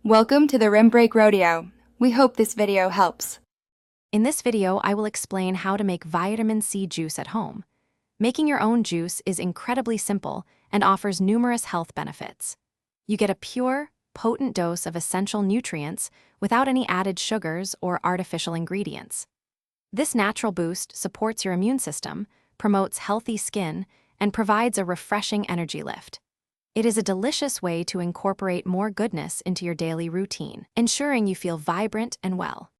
Welcome to the Rim Break Rodeo. We hope this video helps. In this video, I will explain how to make vitamin C juice at home. Making your own juice is incredibly simple and offers numerous health benefits. You get a pure, potent dose of essential nutrients without any added sugars or artificial ingredients. This natural boost supports your immune system, promotes healthy skin, and provides a refreshing energy lift. It is a delicious way to incorporate more goodness into your daily routine, ensuring you feel vibrant and well.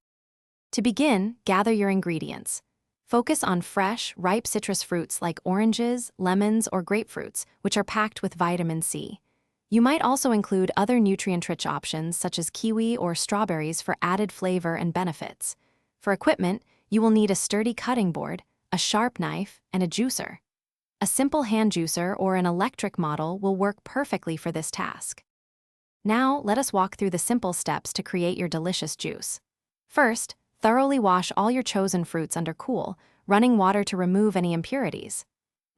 To begin, gather your ingredients. Focus on fresh, ripe citrus fruits like oranges, lemons, or grapefruits, which are packed with vitamin C. You might also include other nutrient-rich options such as kiwi or strawberries for added flavor and benefits. For equipment, you will need a sturdy cutting board, a sharp knife, and a juicer. A simple hand juicer or an electric model will work perfectly for this task. Now, let us walk through the simple steps to create your delicious juice. First, thoroughly wash all your chosen fruits under cool, running water to remove any impurities.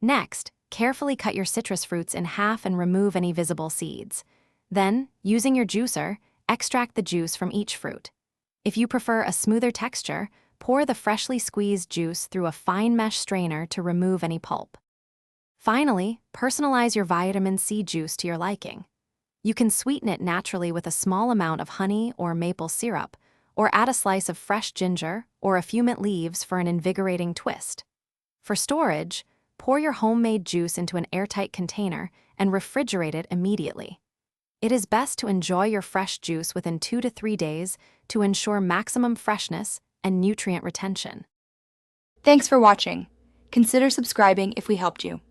Next, carefully cut your citrus fruits in half and remove any visible seeds. Then, using your juicer, extract the juice from each fruit. If you prefer a smoother texture, pour the freshly squeezed juice through a fine mesh strainer to remove any pulp. Finally, personalize your vitamin C juice to your liking. You can sweeten it naturally with a small amount of honey or maple syrup, or add a slice of fresh ginger or a few mint leaves for an invigorating twist. For storage, pour your homemade juice into an airtight container and refrigerate it immediately. It is best to enjoy your fresh juice within 2 to 3 days to ensure maximum freshness and nutrient retention. Thanks for watching. Consider subscribing if we helped you.